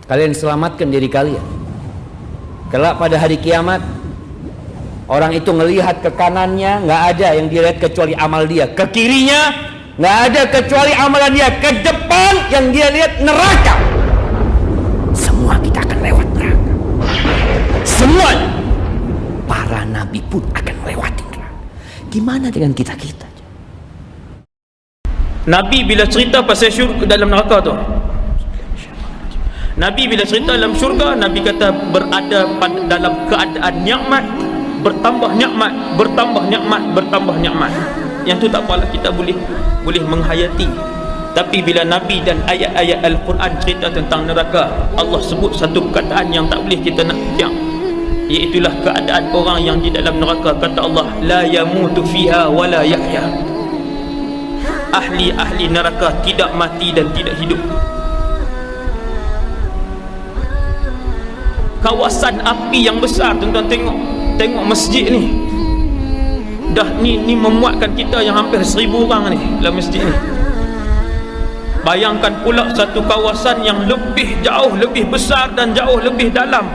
Kalian selamatkan diri kalian. Kelak pada hari kiamat, orang itu ngelihat ke kanannya, nggak ada yang dilihat kecuali amal dia. Ke kirinya, nggak ada kecuali amalan dia. Ke depan yang dia lihat neraka. Semua kita akan lewat neraka. Semuanya. Para nabi pun akan melewati neraka. Gimana dengan kita-kita? Nabi bila cerita pasal syurga dalam neraka tu, Nabi bila cerita dalam syurga, Nabi kata berada dalam keadaan nikmat, bertambah nikmat, bertambah nikmat, bertambah nikmat. Yang tu tak apalah, kita boleh menghayati. Tapi bila Nabi dan ayat-ayat Al-Quran cerita tentang neraka, Allah sebut satu perkataan yang tak boleh kita nak tiang, iaitulah keadaan orang yang di dalam neraka. Kata Allah, la yamutu fiha wa la yahya. Ahli-ahli neraka tidak mati dan tidak hidup. Kawasan api yang besar, tuan-tuan tengok masjid ni. Dah ni memuatkan kita yang hampir 1000 orang ni dalam masjid ni. Bayangkan pula satu kawasan yang lebih jauh, lebih besar dan jauh lebih dalam,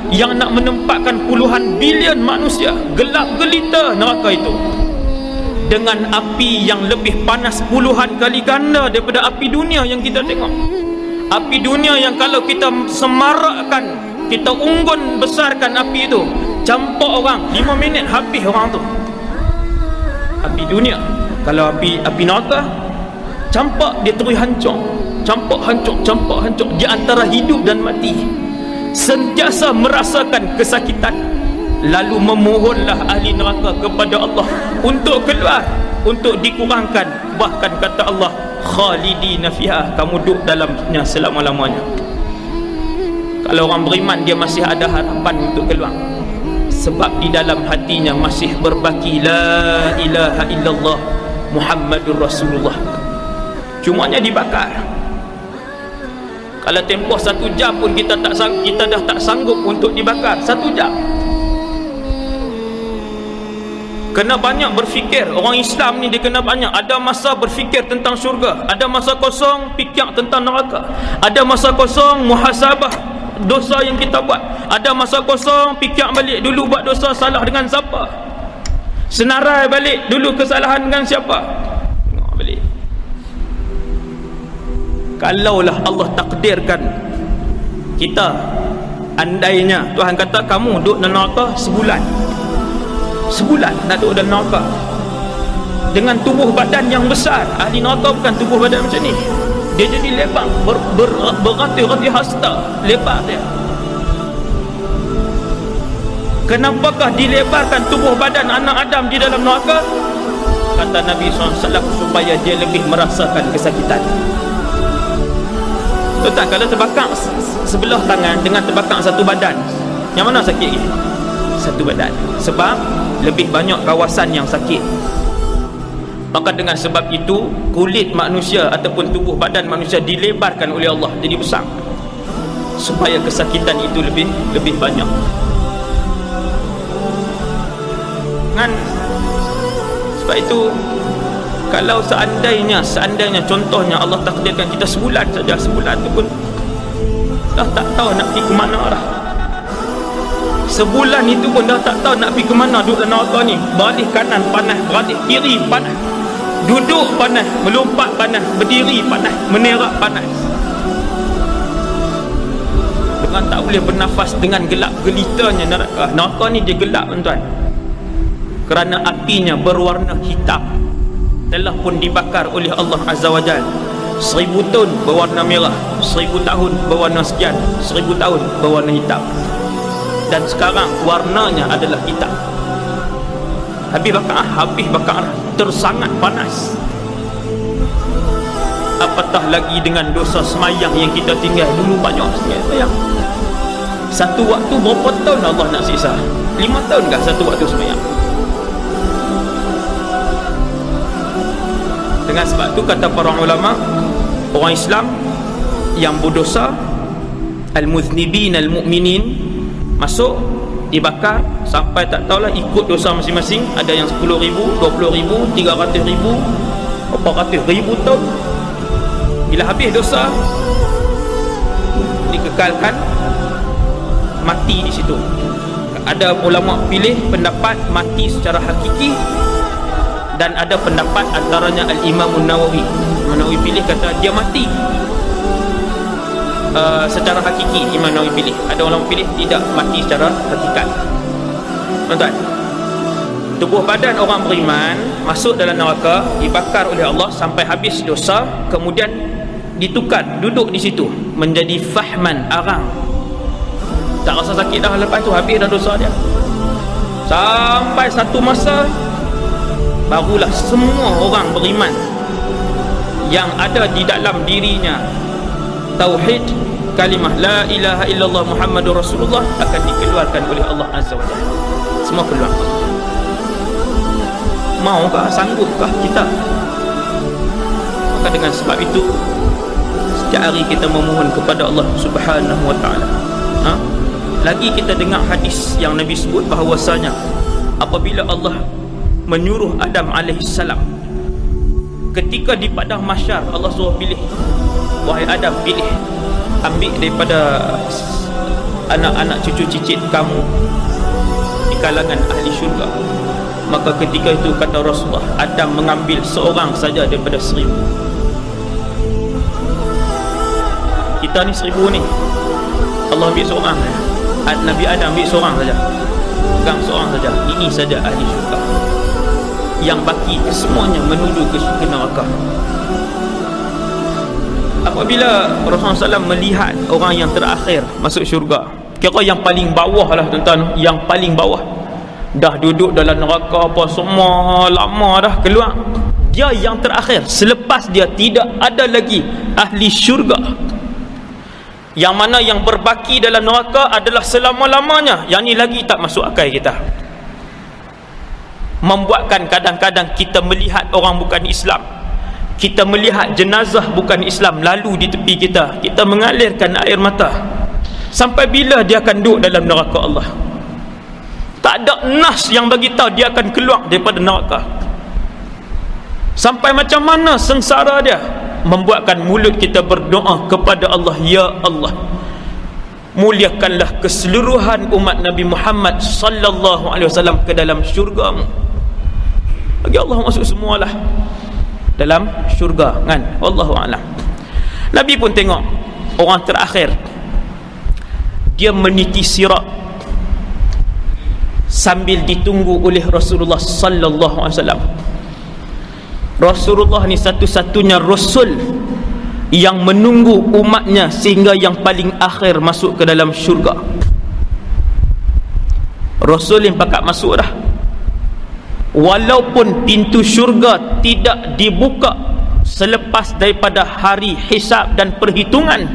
yang nak menempatkan puluhan bilion manusia. Gelap gelita neraka itu, dengan api yang lebih panas puluhan kali ganda daripada api dunia yang kita tengok. Api dunia yang kalau kita semarakkan, kita unggun besarkan api itu, campak orang 5 minit habis orang tu. Api dunia. Kalau api neraka, campak dia terus hancur, campak hancur, campak hancur, di antara hidup dan mati. Sentiasa merasakan kesakitan. Lalu memohonlah ahli neraka kepada Allah untuk keluar, untuk dikurangkan. Bahkan kata Allah, khalidina fiha, kamu duduk dalamnya selama-lamanya. Kalau orang beriman, dia masih ada harapan untuk keluar, sebab di dalam hatinya masih berbaki la ilaha illallah Muhammadur Rasulullah. Cumanya dibakar. Kalau tempoh 1 jam pun kita dah tak sanggup untuk dibakar 1 jam. Kena banyak berfikir. Orang Islam ni dia kena banyak. Ada masa berfikir tentang syurga, ada masa kosong fikir tentang neraka, ada masa kosong muhasabah dosa yang kita buat, ada masa kosong fikir balik dulu buat dosa salah dengan siapa, senarai balik dulu kesalahan dengan siapa. Tengok balik. Kalaulah Allah takdirkan kita, andainya Tuhan kata kamu duduk dalam neraka sebulan nak duduk dalam neraka dengan tubuh badan yang besar. Ahli neraka bukan tubuh badan macam ni, dia jadi lebar, beratir-ratir hasta lebar dia. Kenapakah dilebarkan tubuh badan anak Adam di dalam neraka? Kata Nabi SAW, supaya dia lebih merasakan kesakitan. Tuan, kalau terbakar sebelah tangan dengan terbakar satu badan, yang mana sakit lagi? Satu badan. Sebab lebih banyak kawasan yang sakit. Maka dengan sebab itu, kulit manusia ataupun tubuh badan manusia dilebarkan oleh Allah jadi besar, supaya kesakitan itu lebih banyak. Kan? Sebab itu, kalau seandainya contohnya Allah takdirkan kita sebulan saja, sebulan tu pun dah tak tahu nak pergi ke mana dah. Sebulan itu pun dah tak tahu nak pergi ke mana. Duduk dalam neraka ni, balik kanan panas, balik kiri panas, duduk panas, melompat panas, berdiri panas, menerak panas, dengan tak boleh bernafas, dengan gelap gelitanya neraka. Neraka ni dia gelap, tuan-tuan, kerana apinya berwarna hitam, telah pun dibakar oleh Allah Azza wa Jal. 1000 tahun berwarna merah, 1000 tahun berwarna sekian, 1000 tahun berwarna hitam, dan sekarang warnanya adalah hitam. Habis bakar, tersangat panas. Apatah lagi dengan dosa semayang yang kita tinggal dulu banyak semayang. Satu waktu berapa tahun Allah nak siksa? 5 tahun kah satu waktu semayang? Dengan sebab tu kata para ulama, orang Islam yang berdosa, al-muznibin al-mu'minin, masuk dibakar sampai tak tahulah ikut dosa masing-masing. Ada yang 10,000, 20,000, 300,000, berapa ratus ribu tahun. Bila habis dosa, dikekalkan mati di situ. Ada ulama pilih pendapat mati secara hakiki, dan ada pendapat antaranya Al-Imam Nawawi. Nawawi pilih kata dia mati secara hakiki. Imam Nawawi pilih. Ada ulama pilih tidak, mati secara hakikat. Tuan-tuan, tubuh badan orang beriman masuk dalam neraka, dibakar oleh Allah sampai habis dosa, kemudian ditukar, duduk di situ menjadi fahman, arang. Tak rasa sakit dah, lepas tu habis dah dosa dia. Sampai satu masa barulah semua orang beriman yang ada di dalam dirinya tauhid, kalimah la ilaha illallah Muhammadur Rasulullah akan dikeluarkan oleh Allah Azza wa Jalla. Semua keluar. Maukah, sanggupkah kita? Maka dengan sebab itu setiap hari kita memohon kepada Allah Subhanahu wa taala. Lagi kita dengar hadis yang Nabi sebut bahawasanya apabila Allah menyuruh Adam alaihissalam, ketika di padang mahsyar Allah suruh pilih, wahai Adam, pilih, ambil daripada anak-anak cucu cicit kamu di kalangan ahli syurga. Maka ketika itu kata Rasulullah, Adam mengambil seorang saja daripada 1000. Kita ni 1000 ni, Allah ambil seorang. Nabi Adam ambil seorang saja, pegang seorang saja. Ini saja ahli syurga. Yang baki semuanya menuju ke neraka. Apabila Rasulullah SAW melihat orang yang terakhir masuk syurga, kira yang paling bawah lah tuan-tuan, yang paling bawah, dah duduk dalam neraka apa semua, lama dah keluar, dia yang terakhir. Selepas dia tidak ada lagi ahli syurga. Yang mana yang berbaki dalam neraka adalah selama-lamanya. Yang ni lagi tak masuk akal kita. Membuatkan kadang-kadang kita melihat orang bukan Islam, kita melihat jenazah bukan Islam lalu di tepi kita, kita mengalirkan air mata. Sampai bila dia akan duduk dalam neraka Allah? Tak ada nas yang bagi tahu dia akan keluar daripada neraka. Sampai macam mana sengsara dia, membuatkan mulut kita berdoa kepada Allah, ya Allah, muliakanlah keseluruhan umat Nabi Muhammad sallallahu alaihi wasallam ke dalam syurga-Mu. Bagi Allah masuk semualah dalam syurga kan. Wallahu a'lam. Nabi pun tengok orang terakhir, dia meniti sirat sambil ditunggu oleh Rasulullah sallallahu alaihi wasallam. Rasulullah ni satu-satunya Rasul yang menunggu umatnya sehingga yang paling akhir masuk ke dalam syurga. Rasul yang pakat masuk dah, walaupun pintu syurga tidak dibuka selepas daripada hari hisab dan perhitungan,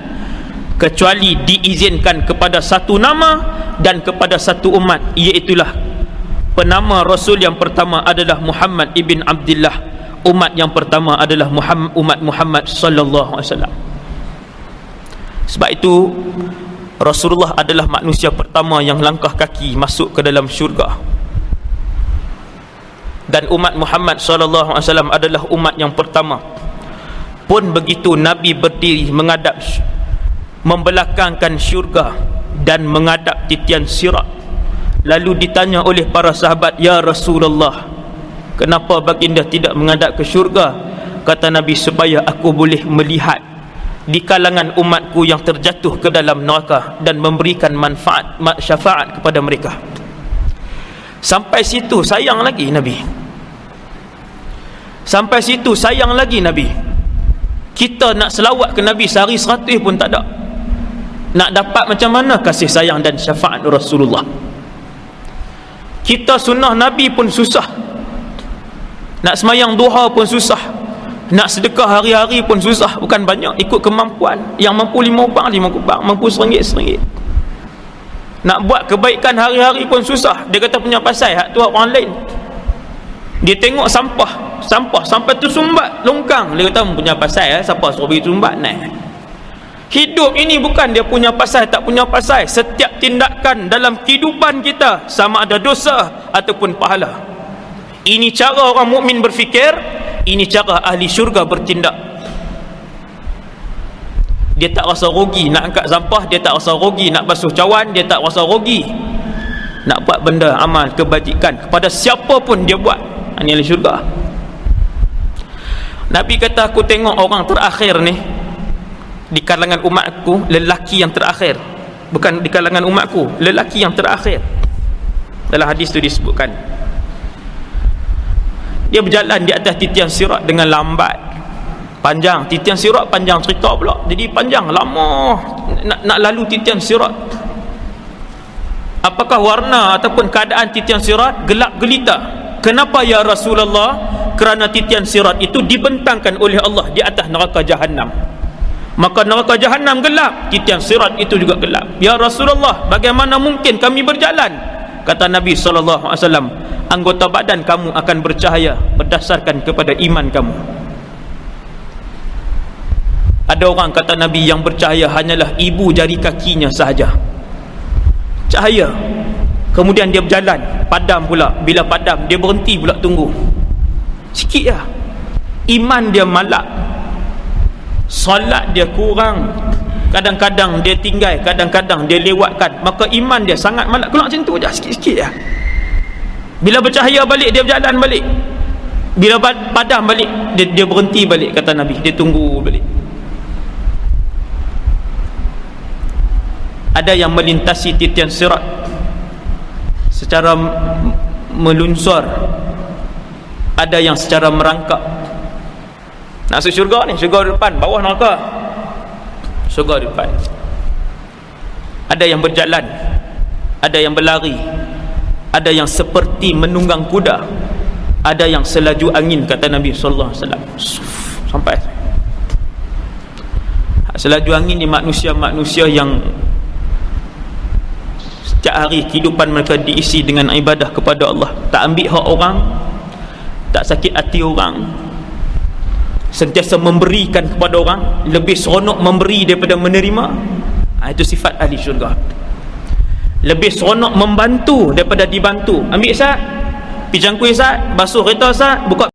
kecuali diizinkan kepada satu nama dan kepada satu umat, iaitulah penama Rasul yang pertama adalah Muhammad ibn Abdullah. Umat yang pertama adalah umat Muhammad sallallahu alaihi wasallam. Sebab itu Rasulullah adalah manusia pertama yang langkah kaki masuk ke dalam syurga. Dan umat Muhammad sallallahu alaihi wasallam adalah umat yang pertama. Pun begitu Nabi berdiri menghadap, membelakangkan syurga dan menghadap titian sirat. Lalu ditanya oleh para sahabat, ya Rasulullah, kenapa baginda tidak menghadap ke syurga? Kata Nabi, supaya aku boleh melihat di kalangan umatku yang terjatuh ke dalam neraka dan memberikan manfaat, syafaat kepada mereka. Sampai situ sayang lagi Nabi. Sampai situ sayang lagi Nabi. Kita nak selawat ke Nabi sehari 100 pun tak ada. Nak dapat macam mana kasih sayang dan syafaat Rasulullah? Kita sunnah Nabi pun susah. Nak semayang duha pun susah. Nak sedekah hari-hari pun susah. Bukan banyak, ikut kemampuan. Yang mampu 5 upang, 5 upang. Mampu RM1. Nak buat kebaikan hari-hari pun susah. Dia kata punya pasal hak tu orang lain. Dia tengok sampah sampai tu sumbat longkang, dia kata punya pasal siapa suruh pergi sumbat naik. Hidup ini bukan dia punya pasal tak punya pasal. Setiap tindakan dalam kehidupan kita, sama ada dosa ataupun pahala. Ini cara orang mukmin berfikir, ini cara ahli syurga bertindak. Dia tak rasa rugi nak angkat sampah, dia tak rasa rugi nak basuh cawan, dia tak rasa rugi nak buat benda amal kebajikan kepada siapa pun dia buat. Ini ahli syurga. Nabi kata, aku tengok orang terakhir ni di kalangan umatku, lelaki yang terakhir, bukan di kalangan umatku, lelaki yang terakhir. Dalam hadis tu disebutkan dia berjalan di atas titian sirat dengan lambat, panjang. Titian sirat panjang cerita pula, jadi panjang, lama nak lalu titian sirat. Apakah warna ataupun keadaan titian sirat? Gelap gelita. Kenapa ya Rasulullah? Kerana titian sirat itu dibentangkan oleh Allah di atas neraka Jahannam. Maka neraka Jahannam gelap, titian sirat itu juga gelap. Ya Rasulullah, bagaimana mungkin kami berjalan? Kata Nabi SAW, anggota badan kamu akan bercahaya berdasarkan kepada iman kamu. Ada orang, kata Nabi, yang bercahaya hanyalah ibu jari kakinya sahaja, cahaya. Kemudian dia berjalan, padam pula. Bila padam, dia berhenti pula, tunggu sikit lah. Iman dia malak, solat dia kurang, kadang-kadang dia tinggal, kadang-kadang dia lewatkan. Maka iman dia sangat malak, keluar macam tu je, sikit-sikit lah. Bila bercahaya balik, dia berjalan balik. Bila padam balik, dia berhenti balik, kata Nabi, dia tunggu balik. Ada yang melintasi titian sirat secara melunsur, ada yang secara merangkak. Nak masuk syurga ni, syurga depan, bawah neraka, syurga depan. Ada yang berjalan, ada yang berlari, ada yang seperti menunggang kuda, ada yang selaju angin, kata Nabi sallallahu alaihi wasallam. Sampai selaju angin ni manusia-manusia yang setiap hari kehidupan mereka diisi dengan ibadah kepada Allah, tak ambil hak orang, tak sakit hati orang, sentiasa memberikan kepada orang, lebih seronok memberi daripada menerima. Itu sifat ahli syurga. Lebih seronok membantu daripada dibantu. Ambil sat, pergi jangkui sat, basuh kereta sat, buka